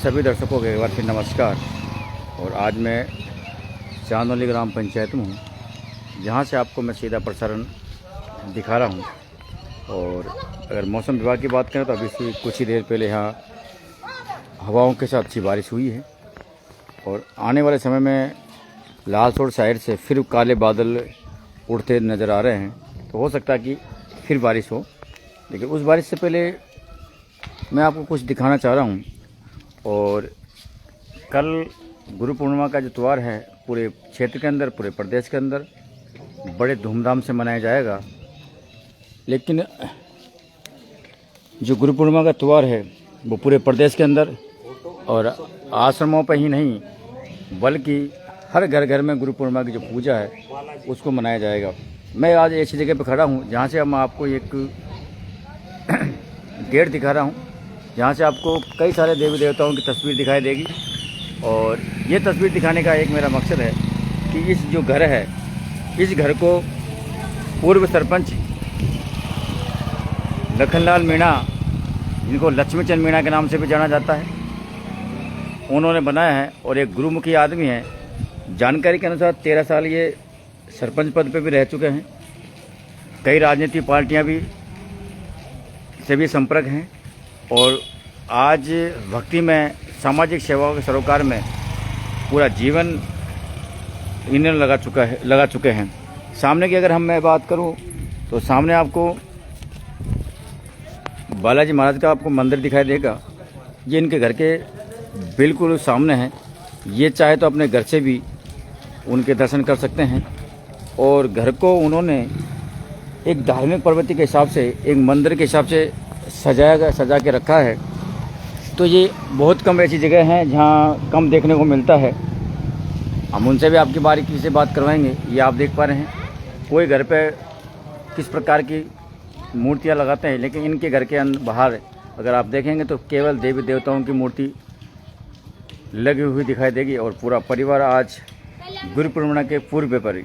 सभी दर्शकों को एक बार फिर नमस्कार। और आज मैं चांदौली ग्राम पंचायत में हूँ, जहाँ से आपको मैं सीधा प्रसारण दिखा रहा हूँ। और अगर मौसम विभाग की बात करें तो अभी से कुछ ही देर पहले यहाँ हवाओं के साथ अच्छी बारिश हुई है और आने वाले समय में लालसोट साइड से फिर काले बादल उड़ते नज़र आ रहे हैं। तो हो सकता है कि फिर बारिश हो, लेकिन उस बारिश से पहले मैं आपको कुछ दिखाना चाह रहा हूँ। और कल गुरु पूर्णिमा का जो त्यौहार है पूरे क्षेत्र के अंदर, पूरे प्रदेश के अंदर बड़े धूमधाम से मनाया जाएगा। लेकिन जो गुरु पूर्णिमा का त्यौहार है वो पूरे प्रदेश के अंदर और आश्रमों पर ही नहीं बल्कि हर घर घर में गुरु पूर्णिमा की जो पूजा है उसको मनाया जाएगा। मैं आज ऐसी जगह पर खड़ा हूँ जहाँ से मैं आपको एक गेट दिखा रहा हूँ, जहाँ से आपको कई सारे देवी देवताओं की तस्वीर दिखाई देगी। और ये तस्वीर दिखाने का एक मेरा मकसद है कि इस जो घर है, इस घर को पूर्व सरपंच लखनलाल मीणा, जिनको लक्ष्मीचंद मीणा के नाम से भी जाना जाता है, उन्होंने बनाया है। और एक गुरुमुखी आदमी है। जानकारी के अनुसार 13 साल ये सरपंच पद पे भी रह चुके हैं। कई राजनीतिक पार्टियां भी से भी संपर्क हैं और आज भक्ति में, सामाजिक सेवाओं के सरोकार में पूरा जीवन इन्हें लगा चुके हैं। सामने की अगर मैं बात करूं तो सामने आपको बालाजी महाराज का आपको मंदिर दिखाई देगा। ये इनके घर के बिल्कुल सामने है। ये चाहे तो अपने घर से भी उनके दर्शन कर सकते हैं। और घर को उन्होंने एक धार्मिक प्रवृत्ति के हिसाब से, एक मंदिर के हिसाब से सजा के रखा है। तो ये बहुत कम ऐसी जगह हैं जहाँ कम देखने को मिलता है। हम उनसे भी आपकी बारीकी से बात करवाएंगे। ये आप देख पा रहे हैं कोई घर पे किस प्रकार की मूर्तियाँ लगाते हैं, लेकिन इनके घर के बाहर अगर आप देखेंगे तो केवल देवी देवताओं की मूर्ति लगी हुई दिखाई देगी। और पूरा परिवार आज गुरु पूर्णिमा के पूर्व पर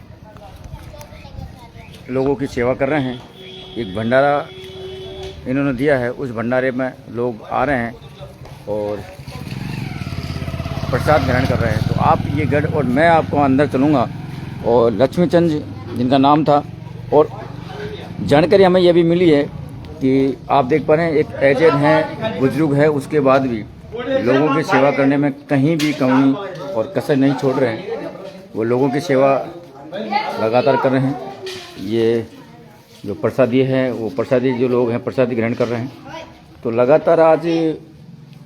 लोगों की सेवा कर रहे हैं। एक भंडारा इन्होंने दिया है, उस भंडारे में लोग आ रहे हैं और प्रसाद ग्रहण कर रहे हैं। तो आप ये गढ़, और मैं आपको अंदर चलूँगा। और लक्ष्मीचंद जिनका नाम था, और जानकारी हमें यह भी मिली है कि आप देख पा रहे हैं एक एजेड हैं, बुजुर्ग है, उसके बाद भी लोगों की सेवा करने में कहीं भी कमी और कसर नहीं छोड़ रहे हैं। वो लोगों की सेवा लगातार कर रहे हैं। ये जो प्रसादी है, वो प्रसादी जो लोग हैं प्रसादी ग्रहण कर रहे हैं। तो लगातार आज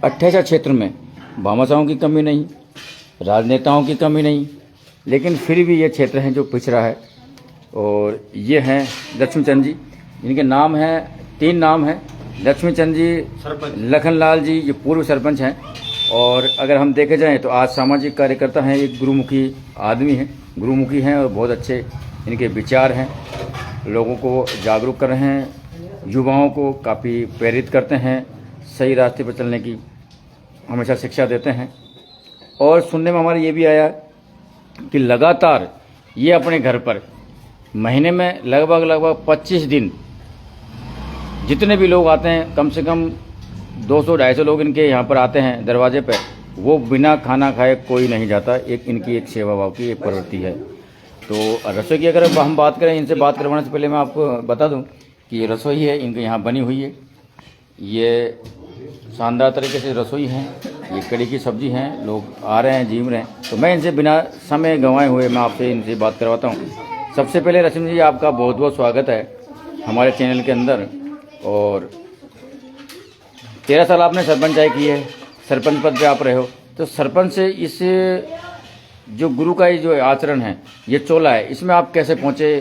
28 क्षेत्र में भामाशाहों की कमी नहीं, राजनेताओं की कमी नहीं, लेकिन फिर भी ये क्षेत्र हैं जो पिछड़ा है। और ये हैं लक्ष्मीचंद जी, जिनके नाम हैं, 3 नाम हैं, लक्ष्मीचंद जी, लखनलाल जी, ये पूर्व सरपंच हैं। और अगर हम देखे जाएं तो आज सामाजिक कार्यकर्ता हैं, एक गुरुमुखी आदमी हैं, गुरुमुखी हैं और बहुत अच्छे इनके विचार हैं। लोगों को जागरूक कर रहे हैं, युवाओं को काफ़ी प्रेरित करते हैं, सही रास्ते पर चलने की हमेशा शिक्षा देते हैं। और सुनने में हमारे ये भी आया कि लगातार ये अपने घर पर महीने में लगभग 25 दिन जितने भी लोग आते हैं, कम से कम 200-250 लोग इनके यहाँ पर आते हैं दरवाजे पे, वो बिना खाना खाए कोई नहीं जाता। एक इनकी एक सेवा भाव की एक प्रवृत्ति है। तो रसोई की अगर हम बात करें, इनसे बात करवाने से पहले मैं आपको बता दूं कि ये रसोई है इनके यहाँ बनी हुई है। ये शानदार तरीके से रसोई है, ये कड़ी की सब्जी हैं, लोग आ रहे हैं, जीम रहे हैं। तो मैं इनसे बिना समय गंवाए हुए मैं आपसे इनसे बात करवाता हूँ। सबसे पहले रश्मि जी, आपका बहुत बहुत स्वागत है हमारे चैनल के अंदर। और 13 साल आपने सरपंचाई की है, सरपंच पद पे आप रहे हो। तो सरपंच से इस जो गुरु का ये जो आचरण है, ये चोला है, इसमें आप कैसे पहुँचे,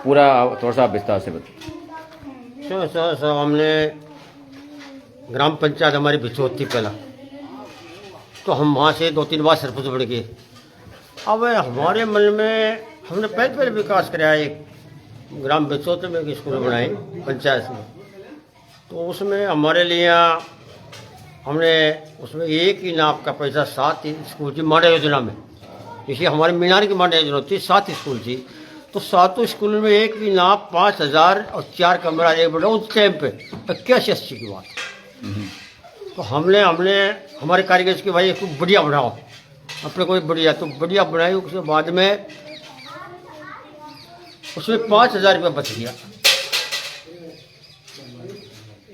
पूरा थोड़ा सा विस्तार से बताइए। सर हमने ग्राम पंचायत हमारी बिछोत थी पहला, तो हम वहाँ से 2-3 बार सरपंच बन गए। अब हमारे मन में हमने पहले विकास कराया, एक ग्राम बिछोत में एक स्कूल बनाए पंचायत में। तो उसमें हमारे लिए हमने उसमें एक ही नाप का पैसा 7 स्कूल की माडा योजना में, जैसे हमारे मीनार की माडा योजना थी, 7 स्कूल थी। तो 7 स्कूल में एक ही नाप 5000 और 4 कमरा एक बड़ा उस टाइम पे 81-80 की बात। तो हमने हमने हमारे कारीगर की भाई इसको बढ़िया बनाओ, अपने को बढ़िया, तो बढ़िया बनाई। उसके बाद में उसमें 5,000 रुपया बच गया।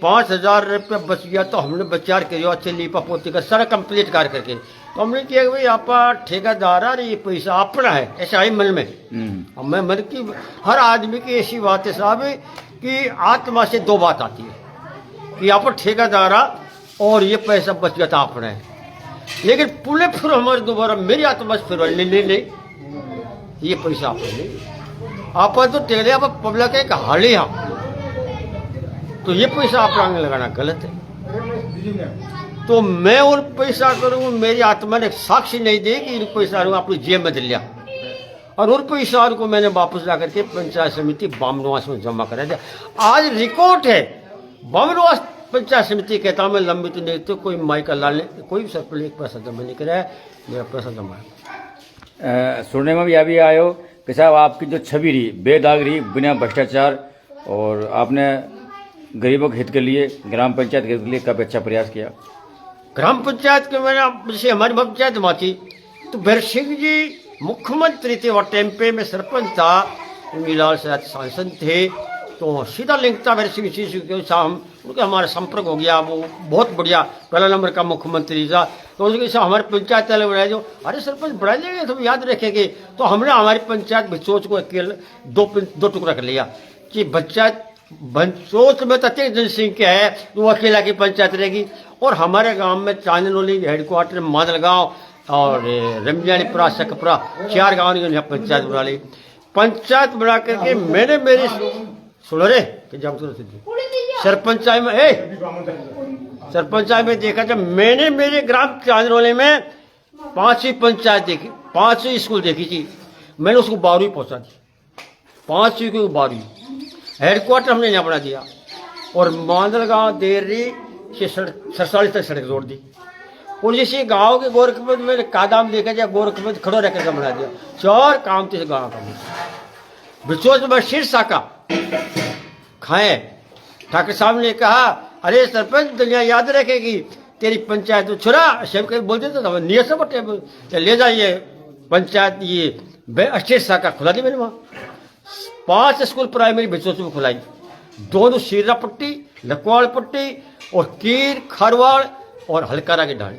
5,000 रुपया बच गया तो हमने विचार किया अच्छे लीपा पोती का सारा कंप्लीट कर करके, तो हमने किया कि भाई आप ठेकेदार आ ये पैसा अपना है, ऐसा आई मन में। अब मैं मन की हर आदमी की ऐसी बात है साहब कि आत्मा से दो बात आती है कि आप ठेकेदार आ और ये पैसा बच गया था अपना है, लेकिन पुले फिर हमारे दोबारा मेरी आत्मा से फिर नहीं ये पैसा आपने नहीं, आप तो टेले आप पब्लिक एक हाली हम, तो ये पैसा आप आगे लगाना गलत है। तो मैं और पैसा करूँ, मेरी आत्मा ने साक्षी नहीं दी कि इन पैसा अपनी जेब में दिया, और उन पैसा को मैंने वापस ला करके पंचायत समिति बामनवास में जमा करा दिया। आज रिकॉर्ड है, बामनवास पंचायत समिति कहता मैं लंबित नहीं तो कोई माइका लाल ने कोई भी सरपंच एक पैसा जमा नहीं कराया, मेरा पैसा जमा है। सुनने में भी अभी आयो कि साहब आपकी जो छवि रही बेदाग रही, बिना भ्रष्टाचार, और आपने गरीबों के हित के लिए, ग्राम पंचायत के हित के लिए काफी अच्छा प्रयास किया। ग्राम पंचायत के मैंने जैसे हमारी पंचायत में थी तो भैर सिंह जी मुख्यमंत्री थे, वह टाइम पे मैं सरपंच था, मीलाल से सांसद थे, तो सीधा लिंक था भैर सिंह जी के साथ उनका हमारा संपर्क हो गया। वो बहुत बढ़िया पहला नंबर का मुख्यमंत्री था, तो उसके साथ हमारे पंचायत वाले बनाए जो अरे सरपंच बढ़ा लेंगे तो याद रखेंगे, तो हमने हमारी पंचायत सोच को अकेले दो टुकड़ा कर लिया कि पंचायत सोच में तो जनसंख्या है तो वो अकेला की पंचायत रहेगी, और हमारे गांव में चांदनोली हेडक्वार्टर मादल गांव और रमजानीपुरा सकपुरा 4 गाँव ने पंचायत बना ली। पंचायत बना करके मैंने मेरी सुनो रे सरपंचाई में सरपंचाई में देखा जब मैंने मेरे ग्राम चांदनोली में 5वीं पंचायत देखी, 5वीं स्कूल देखी थी, मैंने उसको 12वीं पहुंचा दी, 5वीं को 12वीं हेडक्वार्टर हमने यहाँ बना दिया, और मांदलगांव देरी से सरसाली तक सड़क जोड़ दी, और जैसे गांव के गोरखपुर में कादाम देखा जाए गोरखपुर खड़ो रह करके बना दिया। 4 काम थे गाँव का। बिचौज में शीर्षा का खाए ठाकुर साहब ने कहा अरे सरपंच दुनिया याद रखेगी तेरी पंचायत तो छुरा सब कहीं बोलते थे नियत से बटे ले जाइए पंचायत ये शीर्षा का खुला दी मैंने वहाँ 5 स्कूल प्राइमरी बिचौज में खुलाई, दोनों शीरा पट्टी लकवाड़ पट्टी और कीर खरवाड़ और हलकारा की ढाणी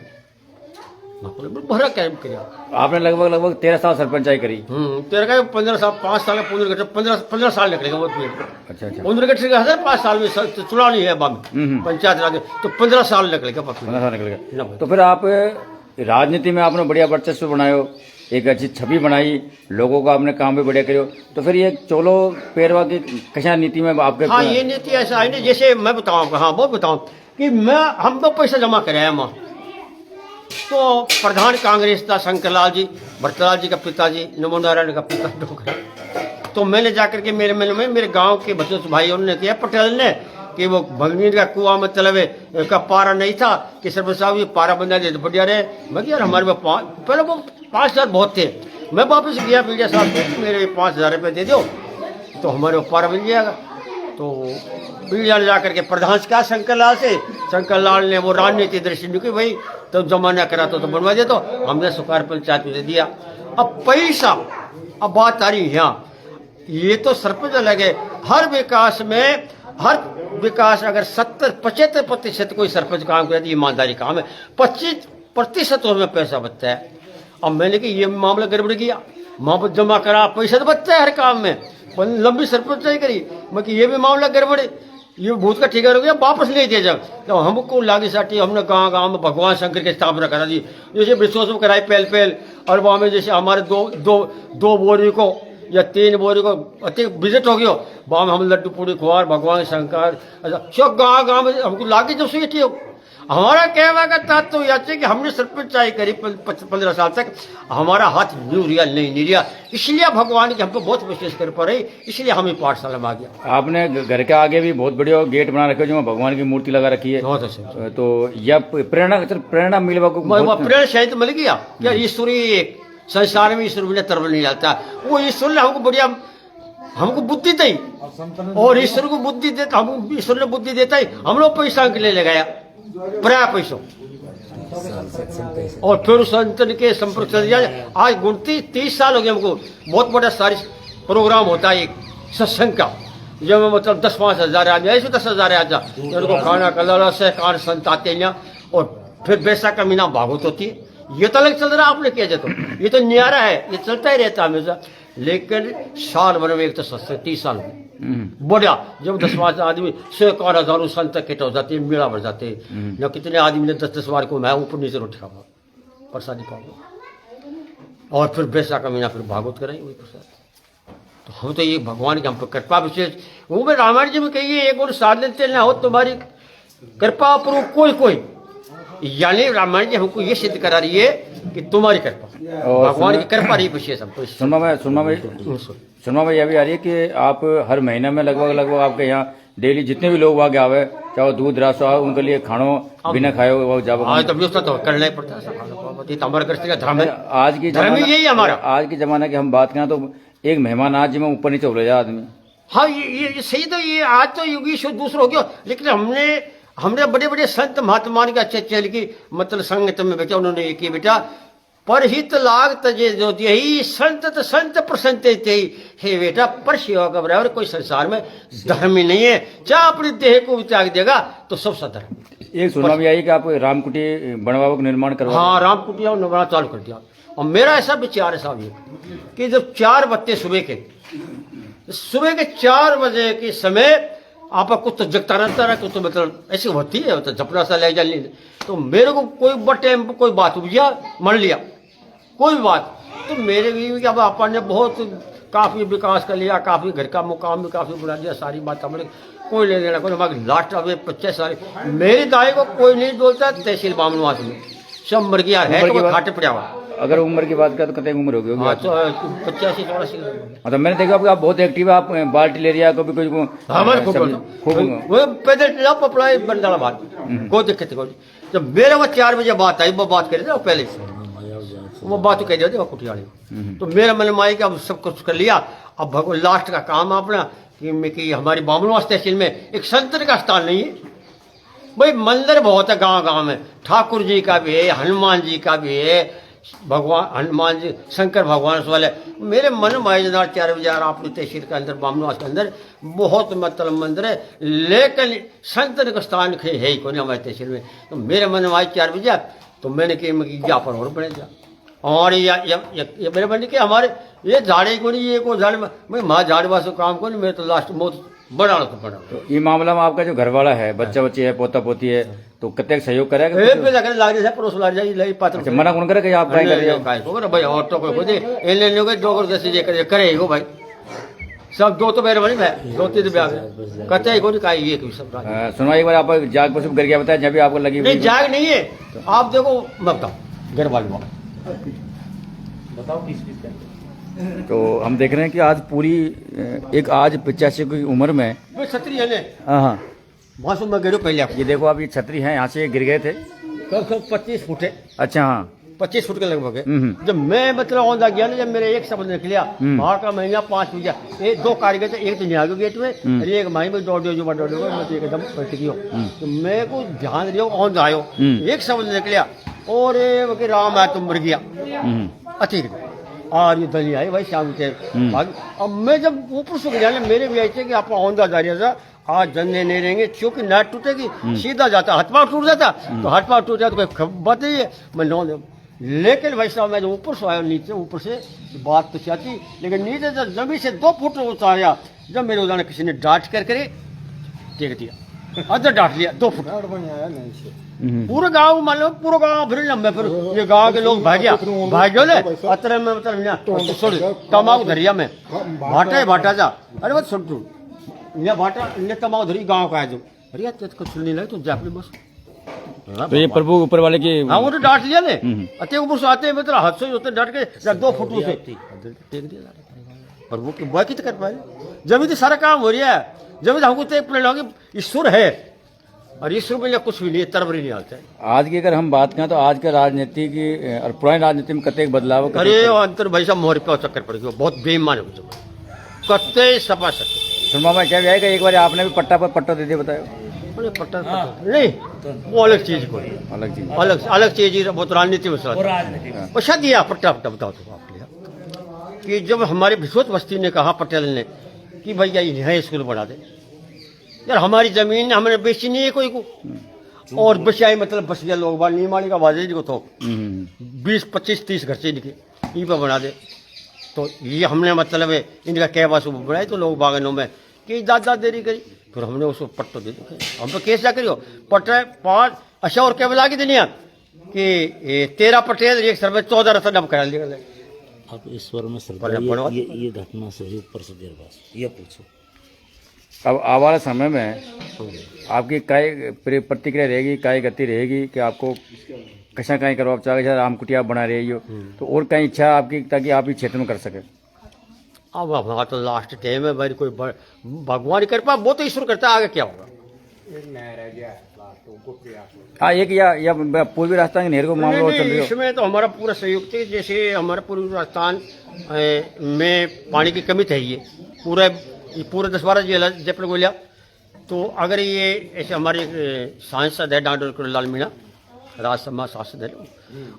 भरा कैम किया। आपने लगभग 13 साल सरपंचाई करी। 13 15 साल 5 साल 15 साल निकलेगा वो पीरियड। अच्छा 5 साल में चुनाव नहीं है पंचायत राज तो 15 साल निकलेगा। 15 साल निकलेगा। तो फिर आप राजनीति में आपने बढ़िया वर्चस्व बनायो, एक अच्छी छवि बनाई, लोगों का आपने काम भी बढ़िया करो, तो फिर ये चोलो पेरवा की कशा नीति में आपके हाँ ये नीति ऐसा है जैसे मैं बताऊँ हाँ बहुत बताऊँ कि हम तो पैसा जमा कराया माँ, तो प्रधान कांग्रेस था शंकरलाल जी भरतलाल जी का पिताजी नमो नारायण का पिता डोगरा, तो मैंने जाकर के मेरे मन में मेरे गांव के बच्चों भाइयों ने किया पटेल ने कि वो भगनीर का कुआं में तलवे का पारा नहीं था कि सरपंच साहब ये पारा बना दे तो बढ़िया रहे। मैं यार हमारे पास पहले वो 5,000 बहुत थे, मैं वापस गया मीडिया साहब से मेरे 5,000 रुपये दे दो तो हमारे वो पारा बन जाएगा। तो मीडिया ने जाकर के प्रधान से कहा शंकरलाल ने वो राजनीति दृष्टि नहीं की भाई तो जमा न करा तो बनवा दे, तो हमने सुखार पंचायत में दे दिया। अब पैसा अब बात आ रही यहाँ ये तो सरपंच अलग है, हर विकास अगर 70-75% कोई सरपंच काम करे तो ईमानदारी काम है, 25% उसमें पैसा बचता है। अब मैंने कि ये मामला गड़बड़ किया, मामला जमा करा पैसा तो बचता है हर काम में, लंबी सरपंच नहीं करी मैं कि ये भी मामला गड़बड़ ये भूत का ठिकाना हो गया वापस नहीं दिया जब तो हमको लागी साटी हमने गांव में भगवान शंकर की स्थापना करा दी, जैसे विश्वास में कराई पहल और वहाँ में जैसे हमारे दो बोरी को या 3 बोरी को अति विजिट हो गया, वहाँ में हम लड्डू पूड़ी खुआर भगवान शंकर सब गाँव में हमको लागे जो सीटी हो। हमारा कहवा का तत्व तो यह कि हमने सरपंचाई करी 15 साल तक, हमारा हाथ नहीं रिया, इसलिए भगवान की हमको बहुत विशेष कर पा रही, इसलिए हम पाठशाला में आ गया। आपने घर के आगे भी बहुत बढ़िया गेट बना रखे जो भगवान की मूर्ति लगा रखी है, बहुत अच्छा। तो यह प्रेरणा मिलवा को प्रेरणा शायद मिल गया क्या ईश्वरी संसार में ईश्वर बिना तरव नहीं जाता, वो ईश्वर ने हमको बढ़िया हमको बुद्धि दी और ईश्वर को बुद्धि देता हम ईश्वर ने बुद्धि देता ही हम लोग पैसा के लिए लगाया प्राय पैसों और फिर संतन के संपर्क चल जाए। आज 29-30 साल हो गए हमको। बहुत बड़ा सारी प्रोग्राम होता है एक सत्संग का, जब मतलब 10-5 हजार आ जाए, 10,000 आ जा, उनको खाना कलर से कार संत आते हैं और फिर बैसाख का महीना भागवत होती है। ये तो अलग चल रहा है, आपने किया जाए तो ये तो न्यारा है, ये चलता ही रहता है हमेशा। लेकिन साल भर में एक तो सत्संग 30 साल हो बढ़िया, जब 10-5 आदमी 100,000 संत इकट्ठा हो जाते, मेला भर जाते न, कितने आदमी ने 10-10 बार को मैं ऊपर नीचे रोटी खाऊंगा, प्रसादी पाऊंगा, और फिर बैसाख का महीना फिर भागवत कराएंगे वही प्रसाद। तो हम तो ये भगवान की हम पर कृपा विशेष, वो में रामायण जी में कहिए एक और साध लेते ना हो तुम्हारी कृपा पर कोई, यानी रामायण जी हमको ये सिद्ध करा रही है कि तुम्हारी कृपा, भगवान की कृपा रही विशेष हमको। सुनमा में यह भी आ रही है कि आप हर महीने में लगभग आपके यहाँ डेली जितने भी लोग आगे आवे, चाहे दूध रास हो, उनके लिए खानो बिना खाए वो जब तो करना ही पड़ता है, हमारा कृष्ण का धर्म है। आज की धर्म यही हमारा। आज के जमाने की हम बात करें तो एक मेहमान आज जी में ऊपर नीचे हो जाए आदमी। हाँ ये सही, तो ये आज तो युग ही दूसरा हो गया। लेकिन हमने बड़े बड़े संत महात्मा के अच्छे चल की मतलब संगत में बेटा, उन्होंने ये किया बेटा, परहित लाग तजे जो यही संत प्रसन्न हे बेटा, पर सेवा का बराबर कोई संसार में धर्म ही नहीं है। चाहे अपने देह को त्याग देगा तो सब सधर्म। एक सुनना भी आई कि आप रामकुटी बनवाओ का निर्माण करवा। हाँ, रामकुटिया निर्माण चालू कर दिया। और मेरा ऐसा विचार है साहब ये कि जब 4 बजे सुबह के 4 बजे के समय आप कुछ तो जगता रहता है, कुछ तो मतलब ऐसी होती है, तो झपना सा ले जाने। तो मेरे को कोई बटे कोई बात उपजा मान लिया कोई बात, तो मेरे भी अब अपन ने बहुत काफी विकास कर लिया, काफी घर का मुकाम भी काफी बना दिया, सारी बात हमने कोई ले लेना कोई। हमारे लास्ट अब 25 साल मेरी दाई को कोई नहीं बोलता, तहसील बामनवास में सब मर गया है, तो घाटे पड़ा हुआ। अगर उम्र की बात करें तो कितनी उम्र होगी? 85-84। मतलब मैंने देखा आप बहुत एक्टिव, आप बाल्टी ले रिया कभी कुछ हमारे खूब पैदल पपड़ाई बंडाला बात, कोई दिक्कत कोई। जब मेरे वो 4 बजे बात आई, वो बात कर रहे पहले से, वो बात कह रहे थे कुटियाड़ी। तो मेरा मन में आई कि अब सब कुछ कर लिया, अब भगवान लास्ट का काम अपना कि हमारी बामनवास तहसील में एक संतन का स्थान नहीं है भाई। मंदिर बहुत है गांव में, ठाकुर जी का भी है, हनुमान जी का भी है, भगवान हनुमान जी शंकर भगवान वाले। मेरे मन में 4 बजे आपने तहसील के अंदर बामनवास के अंदर बहुत मतलब मंदिर है, लेकिन संतन का स्थान है ही कोई हमारे तहसील में। तो मेरे मन में आई 4 बजे, तो मैंने कहा यहाँ पर और बने जा और ये मेरे बन के हमारे ये झाड़े को नहीं, ये को झाड़ भाई माँ झाड़ वास काम को नहीं, मेरे तो लास्ट बहुत बड़ा तो बड़ा। तो ये मामला में आपका जो घरवाला है, बच्चा बच्ची है, पोता पोती है, तो कितने सहयोग करेगा? मना कौन करे आप भाई औरतों को करे भाई सब 2 तो मेरे बनी मैं 2-3 ब्याह कहते को नहीं ये सुना। एक बार आप जाग पर कर गया बताया, जब भी आपको लगी नहीं जाग नहीं है, आप देखो मैं बताऊँ घर वाले बताओ तो हम देख रहे हैं कि आज पूरी एक आज 85 की उम्र में छतरी है ने। हाँ मासूम में गिरो पहले। ये देखो आप, ये छतरी है, यहाँ से गिर गए थे। कब 25 फुट है। अच्छा हाँ, 25 फुट के लगभग है। जब मैं मतलब औंधा गया ना, जब मेरे एक शब्द निकलिया बाहर का महीना 5 बजे, ये 2 कारीगर थे, एक तो न्यागो गेट में, एक माही में दौड़ एकदम पलट गयो। तो मैं को ध्यान दियो औंधा आयो, एक शब्द निकलिया और राम है तुम मर गया अति। और ये दली आई भाई शाम के बाद। अब मैं जब ऊपर से गया, मेरे भी ऐसे कि आप औंधा जा रहा था, आज जन्ने नहीं रहेंगे, क्योंकि नाट टूटेगी, सीधा जाता हाथ पाँव टूट जाता, तो हाथ पाँव टूट जाता तो कोई बात नहीं है, मैं नौ दे। लेकिन भाई साहब मैं जो ऊपर से आया, नीचे ऊपर से बात तो चाहती, लेकिन नीचे जब जमीन से 2 फुट उतारा, जब मेरे उदाहरण किसी ने डांट कर करे देख दिया, अदर डांट लिया 2 फुट पूरा गांव, मान लो पूरा गांव फिर लंबे, फिर ये गांव के लोग भाग गए ले अतरे में मतलब तमाकू धरिया में भाटा ही भाटा जा। अरे बस सुन तू भाटा तमाकू धरी गाँव का है जो, अरे कुछ नहीं लगे तो जापली बस। तो ये प्रभु ऊपर वाले की, हाँ वो तो डांट लिया ले, अते ऊपर से आते मतलब हाथ से होते डांट के 2 फुट से टेक दिया प्रभु की बाकी तो कर पाए। जब तो सारा काम हो रहा है, जब हमको तो ईश्वर है और ईश्वर में कुछ भी नहीं, तरबरी नहीं आता है। आज की अगर हम बात करें तो आज के राजनीति की और पुरानी राजनीति में कते बदलाव, अरे अंतर भाई साहब मोहर पे चक्कर पड़ गया, बहुत बेईमान है कते सपा सकते। सुनमा में क्या आएगा, एक बार आपने भी पट्टा पर पट्टा दे दिया बताया। उन्हें पट्टा नहीं, वो अलग चीज को अलग चीज। अलग चीज, वो तो राजनीति में सवाल। पैसा दिया पट्टा बताओ तो आप लिया कि जब हमारे बिछोत बस्ती ने कहा पटेल ने कि भैया यहाँ स्कूल बना दे, यार हमारी जमीन हमने बेची नहीं है कोई को, और बचाई मतलब बस गया लोग बाल नहीं मानी का बाजे को तो 20-25-30 घर से निकले यहीं पर बना दे। तो ये हमने मतलब इनका क्या बात बनाई तो लोग बागनों में कि दादा देरी करी, फिर हमने उसको पट्टो दे दिया। हम तो केस क्या करियो पट्टे 5 अच्छा और क्या बला की दुनिया कि 13 पटेल एक सर में 14 रतन अब करा लिया। अब ईश्वर में श्रद्धा, बड़ा- ये घटना से ही ऊपर से देर बाद ये पूछो। अब आने वाले समय में आपकी काय प्रतिक्रिया रहेगी, काय गति रहेगी कि आपको कशा कहीं करो, आप चाहे जैसे राम कुटिया बना रही हो तो और कहीं इच्छा आपकी ताकि आप इस क्षेत्र में कर सके? अब हमारा तो लास्ट टाइम है भाई, कोई भगवान कर पा वो तो ईश्वर करता है, आगे क्या होगा। हाँ, एक या पूर्वी राजस्थान के नहर को मामला और चल रही नहीं, हो। इसमें तो हमारा पूरा सहयोग थे। जैसे हमारा पूर्वी राजस्थान में पानी की कमी थी, ये पूरे 10-12 जिला जयपुर गोलिया। तो अगर ये ऐसे हमारे सांसद है डॉक्टर लाल मीणा, राज्यसभा सांसद है,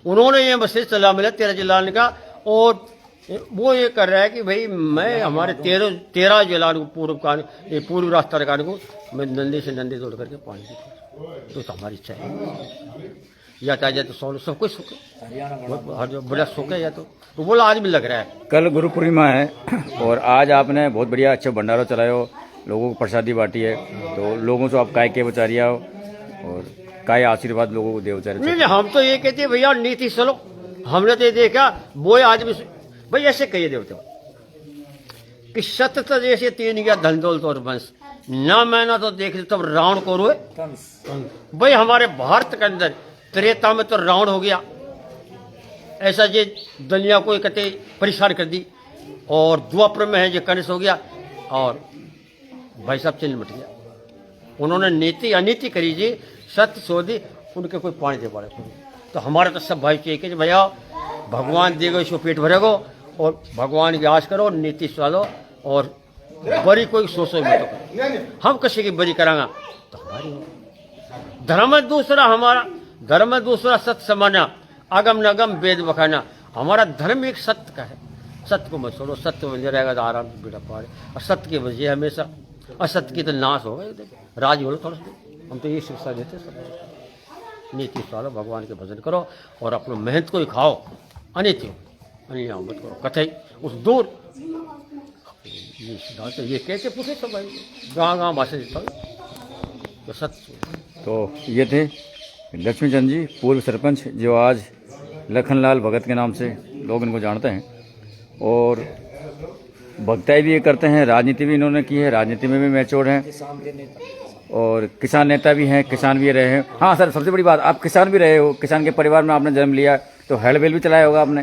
उन्होंने ये मैसेज चला मिला 13 जिला का, और वो ये कर रहा है कि भाई मैं हमारे 13 जिला को पूर्व राजस्थान को मैं नंदी से नंदी तोड़ करके पानी की, तो हमारी इच्छा है या चाहे तो सब कुछ सुख बड़ा सुख है, या तो बोला आज भी लग रहा है। कल गुरु पूर्णिमा है और आज आपने बहुत बढ़िया अच्छा भंडारा चलाया हो, लोगों को प्रसादी बांटी है, तो लोगों से आप काय के बचारिया हो और काय आशीर्वाद लोगों को दे उचारे? नहीं, हम तो ये कहते हैं भैया नीति चलो, हमने तो ये देखा वो आज भी भाई ऐसे कहिए देवते कि सतत जैसे 3 गया धन दौलत और वंश ना, मैंने तो देख ली तब रावण को रोए। भाई हमारे भारत के अंदर त्रेता में तो रावण हो गया, ऐसा जे दुनिया को इकट्ठे परेशान कर दी, और द्वापर में है जो कंस हो गया, और भाई साहब चिन्ह मिट गया। उन्होंने नीति अनीति करी जी, सत्य सोधी, उनके कोई पानी दे पाए। तो हमारा तो सब भाई चाहिए कि भैया भगवान देगा इसको पेट भरेगो, और भगवान की आश करो, नीति चलो, और बड़ी कोई सोचो मत करो। हम किसी की बड़ी करांगा तो हमारी हो। धर्म दूसरा, हमारा धर्म दूसरा, सत्य समाना, अगम नगम वेद बखाना। हमारा धर्म एक सत्य का है, सत्य को मत छोड़ो, सत्य बन रहेगा तो आराम से बेटा पारे, और सत्य की वजह हमेशा, असत्य की तो नाश होगा। राज बोलो थोड़ा सा, हम तो ये शिक्षा देते सब। नीति चलो, भगवान के भजन करो, और अपना मेहनत को ही खाओ, अनित हो अन्य मत करो कथई उस दूर। ये सिद्धांत ये कैसे पूछे सब भाई, गाँव भाषा देता तो सत्य। तो ये थे लक्ष्मीचंद जी, पूर्व सरपंच, जो आज लखनलाल भगत के नाम से लोग इनको जानते हैं, और भक्ताई भी ये करते हैं, राजनीति भी इन्होंने की है, राजनीति में भी मैच्योर हैं, और किसान नेता भी हैं, किसान भी रहे हैं। हाँ सर, सबसे बड़ी बात, आप किसान भी रहे हो, किसान के परिवार में आपने जन्म लिया, तो हल बेल भी चलाया होगा आपने?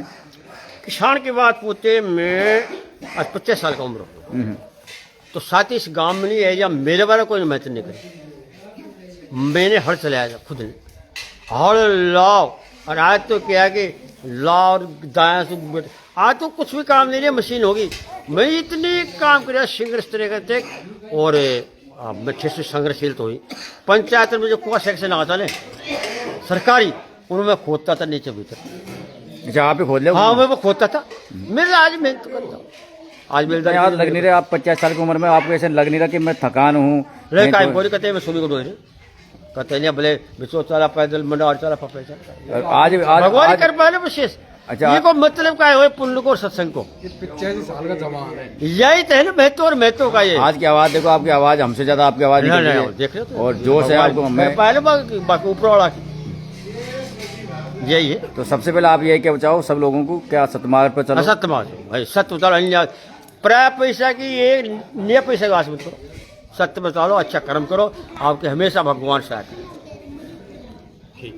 किसान की बात पूछते, मैं आज 25 साल का उम्र हो, तो साथ ही इस गांव में नहीं है या मेरे बारे कोई महत्व नहीं करे। मैंने हल चलाया था खुद ने, हल लाओ, और आज तो क्या है कि लाओ दाया से, आज तो कुछ भी काम नहीं है, मशीन होगी। मैं इतने काम कर संघर्ष तरह थे, और मैं 600 संघर्षशील तो हुई। पंचायत में जो कुआ सेक्शन आता ना सरकारी, उनमें खोदता था नीचे भीतर। अच्छा, आप ही खोद ले? हाँ, मैं वो खोदता था। मेरा आज मेहनत तो करता हूँ, आज मिलता यार लग नहीं रहे आप 50 साल की उम्र में, आपको ऐसे लग नहीं रहा कि मैं थकान हूँ? रहे काय बोली कहते मैं सुबह को डोरे कहते नहीं, भले बिचो चला पैदल मंडा और चला पैसा आज भगवान कर पाए विशेष। अच्छा, ये को मतलब क्या है पुण्य को और सत्संग को, 85 साल का जमाना है, यही तो है ना महत्व और महत्व का। ये आज की आवाज देखो, आपकी आवाज हमसे ज्यादा आपकी आवाज निकल रही है, देख रहे हो, और जोश है आपको। मैं पहले बाकी ऊपर वाला की यही है। तो सबसे पहले आप यही क्या बचाओ सब लोगों को, क्या सतमार्ग पर चलो, असत्य मार्ग भाई, सत्य उतारो, अन्य प्राय पैसा की ये नया पैसा का आस मत करो, सत्य बता लो, अच्छा कर्म करो, आपके हमेशा भगवान साथ है।